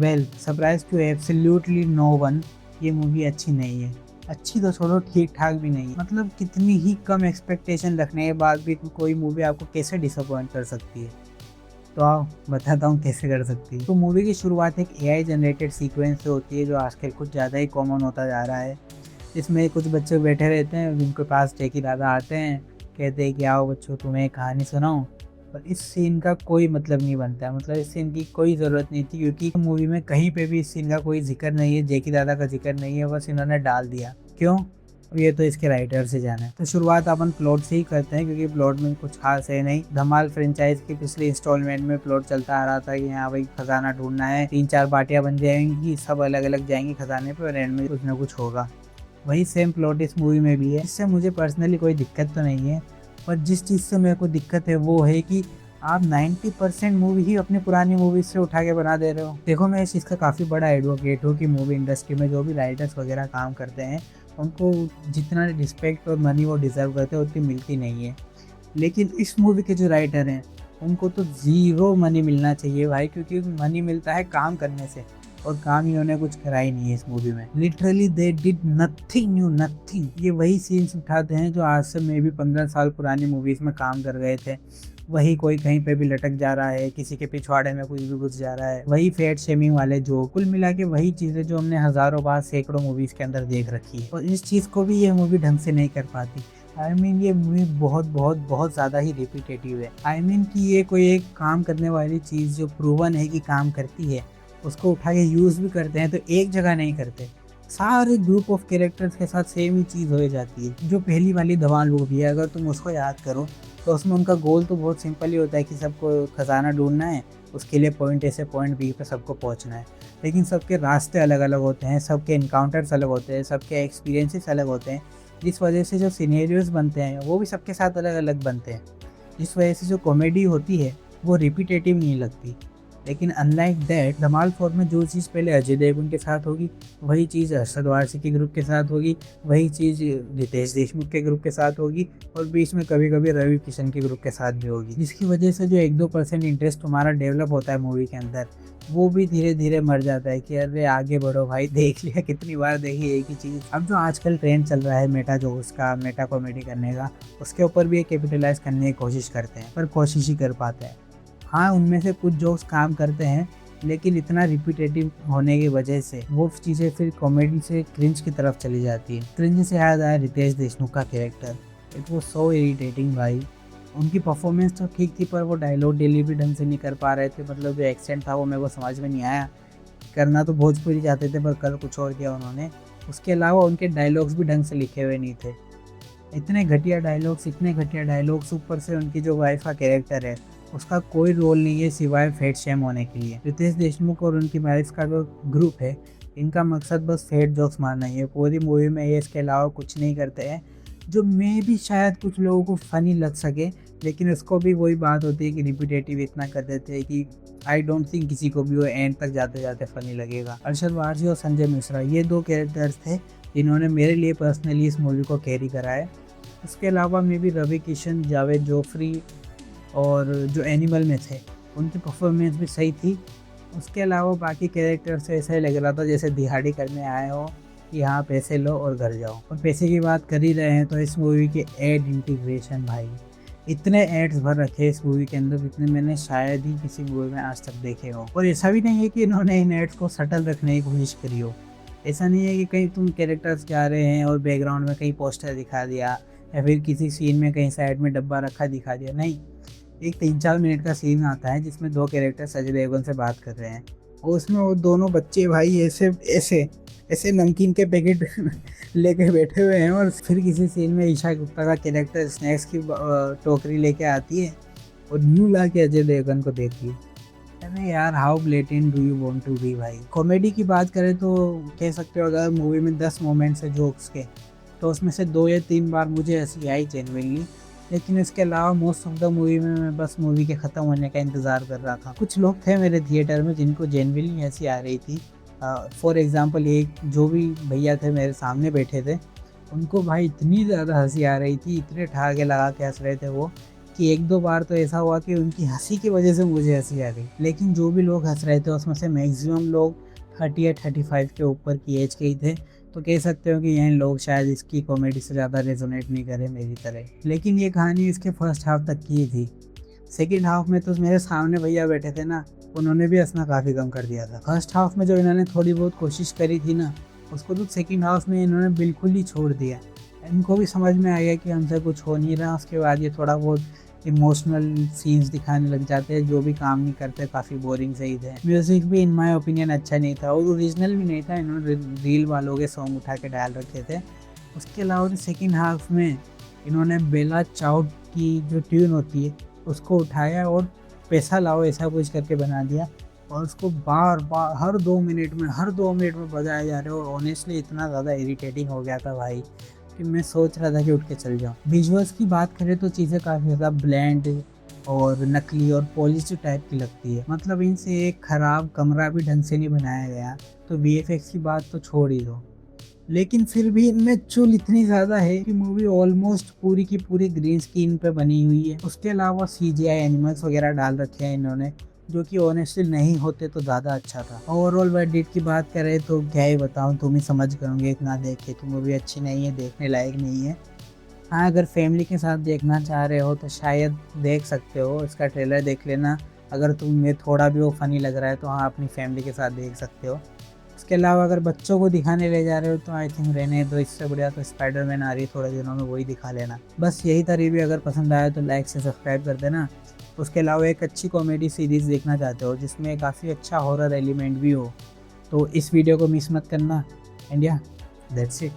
Well surprise to absolutely no one, ये movie अच्छी नहीं है। अच्छी तो छोड़ो, ठीक ठाक भी नहीं है। मतलब कितनी ही कम एक्सपेक्टेशन रखने के बाद भी कोई मूवी आपको कैसे डिसअपॉइंट कर सकती है। तो आओ बताता हूँ कैसे कर सकती है। तो मूवी की शुरुआत एक एआई जनरेटेड सीक्वेंस से होती है, जो आजकल कुछ ज़्यादा ही कॉमन होता जा रहा है। इसमें कुछ बच्चे बैठे रहते हैं, जिनके पास टेकी दादा आते हैं, कहते हैं कि आओ बच्चों तुम्हें एक कहानी सुनाऊं। पर इस सीन का कोई मतलब नहीं बनता है, मतलब इस सीन की कोई ज़रूरत नहीं थी, क्योंकि मूवी में कहीं पे भी इस सीन का कोई जिक्र नहीं है, जेकी दादा का जिक्र नहीं है, बस इन्होंने डाल दिया। क्यों? ये तो इसके राइटर से जाना है। तो शुरुआत अपन प्लॉट से ही करते हैं, क्योंकि प्लॉट में कुछ खास है नहीं। धमाल फ्रेंचाइज की पिछले इंस्टॉलमेंट में प्लॉट चलता आ रहा था कि यहाँ भाई खजाना ढूंढना है, 3-4 पार्टियां बन जाएंगी, सब अलग अलग जाएंगी खजाने पे, और एंड में कुछ ना कुछ होगा। वही सेम प्लॉट इस मूवी में भी है। इससे मुझे पर्सनली कोई दिक्कत तो नहीं है, पर जिस चीज़ से मेरे को दिक्कत है वो है कि आप 90% मूवी ही अपनी पुरानी मूवी से उठा के बना दे रहे हो। देखो, मैं इस चीज़ का काफ़ी बड़ा एडवोकेट हूँ कि मूवी इंडस्ट्री में जो भी राइटर्स वगैरह काम करते हैं, उनको जितना रिस्पेक्ट और मनी वो डिज़र्व करते हैं उतनी मिलती नहीं है। लेकिन इस मूवी के जो राइटर हैं, उनको तो ज़ीरो मनी मिलना चाहिए भाई, क्योंकि मनी मिलता है काम करने से, और काम इन्होंने कुछ करा ही नहीं है इस मूवी में। Literally they did nothing new, nothing. ये वही सीन्स उठाते हैं जो आज से मे भी 15 साल पुरानी मूवीज़ में काम कर गए थे। वही कोई कहीं पे भी लटक जा रहा है, किसी के पिछवाड़े में कुछ भी घुस जा रहा है, वही फेट शेमिंग वाले जो कुल मिला के वही चीज़ें जो हमने हज़ारों बार सैकड़ों मूवीज़ के अंदर देख रखी है, और इस चीज़ को भी ये मूवी ढंग से नहीं कर पाती। आई मीन ये मूवी बहुत बहुत बहुत ज़्यादा ही रिपीटेटिव है। आई मीन कि ये कोई एक काम करने वाली चीज़ जो प्रूवन है कि काम करती है, उसको उठा के यूज़ भी करते हैं तो एक जगह नहीं करते, सारे ग्रुप ऑफ कैरेक्टर्स के साथ सेम ही चीज़ हो जाती है। जो पहली वाली धमाल मूवी है, अगर तुम उसको याद करो तो उसमें उनका गोल तो बहुत सिंपल ही होता है कि सबको खजाना ढूंढना है, उसके लिए पॉइंट ए से पॉइंट बी पे सबको पहुंचना है। लेकिन सबके रास्ते अलग अलग होते हैं, सबके इनकाउंटर्स अलग होते हैं, सबके एक्सपीरियंसेस अलग होते हैं, जिस वजह से जो सिनेरियोज बनते हैं वो भी सबके साथ अलग अलग बनते हैं। जिस वजह से जो कॉमेडी होती है वो रिपीटेटिव नहीं लगती। लेकिन अनलाइक दैट, धमाल 4 में जो चीज़ पहले अजय देवगन के साथ होगी, वही चीज़ अरशद वारसी के ग्रुप के साथ होगी, वही चीज़ रितेश देशमुख के ग्रुप के साथ होगी, और बीच में कभी कभी रवि किशन के ग्रुप के साथ भी होगी। जिसकी वजह से जो 1-2% इंटरेस्ट तुम्हारा डेवलप होता है मूवी के अंदर, वो भी धीरे धीरे मर जाता है कि अरे आगे बढ़ो भाई, देख लिया कितनी बार देखी एक ही चीज़। अब जो आजकल ट्रेंड चल रहा है मेटा जोक्स का, मेटा कॉमेडी करने का, उसके ऊपर भी कैपिटलाइज करने की कोशिश करते हैं, पर कोशिश ही कर पाते हैं। हाँ, उनमें से कुछ जोक्स काम करते हैं, लेकिन इतना रिपीटेटिव होने की वजह से वो चीज़ें फिर कॉमेडी से क्रिंज की तरफ चली जाती है। क्रिंज से याद आया रितेश देशमुख का कैरेक्टर, इट वो सो इरिटेटिंग भाई। उनकी परफॉर्मेंस तो ठीक थी, पर वो डायलॉग डिलीवरी ढंग से नहीं कर पा रहे थे। मतलब जो एक्सेंट था वो मेरे को समझ में नहीं आया। करना तो भोजपुरी चाहते थे, पर कर कुछ और किया उन्होंने। उसके अलावा उनके डायलॉग्स भी ढंग से लिखे हुए नहीं थे। इतने घटिया डायलॉग्स, इतने घटिया डायलॉग्स, ऊपर से उनकी जो वाइफ का कैरेक्टर है उसका कोई रोल नहीं है सिवाय फेट शेम होने के लिए। रितेश देशमुख और उनकी वाइफ का जो ग्रुप है, इनका मकसद बस फेट जोक्स मारना ही है पूरी मूवी में। ये इसके अलावा कुछ नहीं करते हैं, जो मे भी शायद कुछ लोगों को फ़नी लग सके, लेकिन उसको भी वही बात होती है कि रिपीटेटिव इतना कर देते हैं कि आई डोंट थिंक किसी को भी वो एंड तक जाते जाते फ़नी लगेगा। अरशद वारसी और संजय मिश्रा, ये 2 कैरेक्टर्स थे जिन्होंने मेरे लिए पर्सनली इस मूवी को कैरी करा है। उसके अलावा मे भी रवि किशन, जावेद जोफ्री और जो एनिमल में थे, उनकी परफॉर्मेंस भी सही थी। उसके अलावा बाकी कैरेक्टर से ऐसा ही लग रहा था जैसे दिहाड़ी करने आए हो कि यहाँ पैसे लो और घर जाओ। और पैसे की बात कर ही रहे हैं तो इस मूवी के एड इंटीग्रेशन भाई, इतने एड्स भर रखे इस मूवी के अंदर जितने मैंने शायद ही किसी मूवी में आज तक देखे हो। और ऐसा भी नहीं है कि इन्होंने इन एड्स को सटल रखने की कोशिश करी हो। ऐसा नहीं है कि कहीं तुम कैरेक्टर्स जा रहे हैं और बैकग्राउंड में कहीं पोस्टर दिखा दिया, या फिर किसी सीन में कहीं साइड में डब्बा रखा दिखा दिया। नहीं, एक 3-4 मिनट का सीन आता है जिसमें 2 कैरेक्टर अजय देवगन से बात कर रहे हैं, और उसमें वो दोनों बच्चे भाई ऐसे ऐसे ऐसे नमकीन के पैकेट लेके बैठे हुए हैं, और फिर किसी सीन में ईशा गुप्ता का कैरेक्टर स्नैक्स की टोकरी लेके आती है और न्यू ला के अजय देवगन को देती है। अरे यार, how blatant do you want to be भाई। कॉमेडी की बात करें तो कह सकते हो अगर मूवी में 10 मोमेंट्स है जोक्स के, तो उसमें से 2 या 3 बार मुझे हंसी आई जेन्युइनली। लेकिन इसके अलावा मोस्ट ऑफ द मूवी में मैं बस मूवी के ख़त्म होने का इंतज़ार कर रहा था। कुछ लोग थे मेरे थिएटर में जिनको जेन्युइनली हंसी आ रही थी। फॉर एग्ज़ाम्पल, एक जो भी भैया थे मेरे सामने बैठे थे, उनको भाई इतनी ज़्यादा हंसी आ रही थी, इतने ठहाके लगा के हंस रहे थे वो, कि 1-2 बार तो ऐसा हुआ कि उनकी हंसी की वजह से मुझे हंसी आ गई। लेकिन जो भी लोग हंस रहे थे उसमें से मैक्सिमम लोग 30 या 35 के ऊपर की एज के ही थे। तो कह सकते हो कि यह लोग शायद इसकी कॉमेडी से ज़्यादा रेजोनेट नहीं करे मेरी तरह। लेकिन ये कहानी इसके फर्स्ट हाफ तक की थी। सेकेंड हाफ में तो मेरे सामने भैया बैठे थे ना, उन्होंने भी हंसना काफ़ी कम कर दिया था। फर्स्ट हाफ में जो इन्होंने थोड़ी बहुत कोशिश करी थी ना, उसको तो सेकेंड हाफ में इन्होंने बिल्कुल ही छोड़ दिया। इनको भी समझ में आ गया कि हमसे कुछ हो नहीं रहा। उसके बाद ये थोड़ा बहुत इमोशनल सीन्स दिखाने लग जाते हैं जो भी काम नहीं करते, काफ़ी बोरिंग सही थे। म्यूज़िक भी इन माय ओपिनियन अच्छा नहीं था और ओरिजिनल भी नहीं था, इन्होंने रील वालों के सॉन्ग उठा के डाल रखे थे। उसके अलावा सेकेंड हाफ में इन्होंने बेला चाउ की जो ट्यून होती है उसको उठाया और पैसा लाओ ऐसा कुछ करके बना दिया और उसको बार बार हर 2 मिनट में बजाया जा रहा है। और ऑनेस्टली इतना ज़्यादा इरिटेटिंग हो गया था भाई कि मैं सोच रहा था कि उठ के चल जाऊँ। विजुअल्स की बात करें तो चीज़ें काफ़ी ज़्यादा ब्लैंड और नकली और पॉलिश टाइप की लगती है। मतलब इनसे एक ख़राब कमरा भी ढंग से नहीं बनाया गया, तो VFX की बात तो छोड़ ही दो। लेकिन फिर भी इनमें चुल इतनी ज़्यादा है कि मूवी ऑलमोस्ट पूरी की पूरी ग्रीन स्क्रीन पे बनी हुई है। उसके अलावा CGI एनिमल्स वगैरह डाल रखे हैं इन्होंने, जो कि ऑनेस्टली नहीं होते तो ज़्यादा अच्छा था। ओवरऑल वर्डिक्ट की बात करें तो क्या ही बताऊँ, तुम ही समझ करोगे इतना देख के कि मूवी अच्छी नहीं है, देखने लायक नहीं है। हाँ, अगर फैमिली के साथ देखना चाह रहे हो तो शायद देख सकते हो, इसका ट्रेलर देख लेना। अगर तुम्हें थोड़ा भी वो फ़नी लग रहा है तो हाँ, अपनी फैमिली के साथ देख सकते हो। इसके अलावा अगर बच्चों को दिखाने ले जा रहे हो तो आई थिंक रहने दो, इससे बढ़िया तो स्पाइडरमैन आ रही है थोड़े दिनों में, वही दिखा लेना। बस यही था रिव्यू। अगर पसंद आया तो लाइक से सब्सक्राइब कर देना। उसके अलावा एक अच्छी कॉमेडी सीरीज़ देखना चाहते हो जिसमें काफ़ी अच्छा हॉरर एलिमेंट भी हो तो इस वीडियो को मिस मत करना। एंड या दैट्स इट।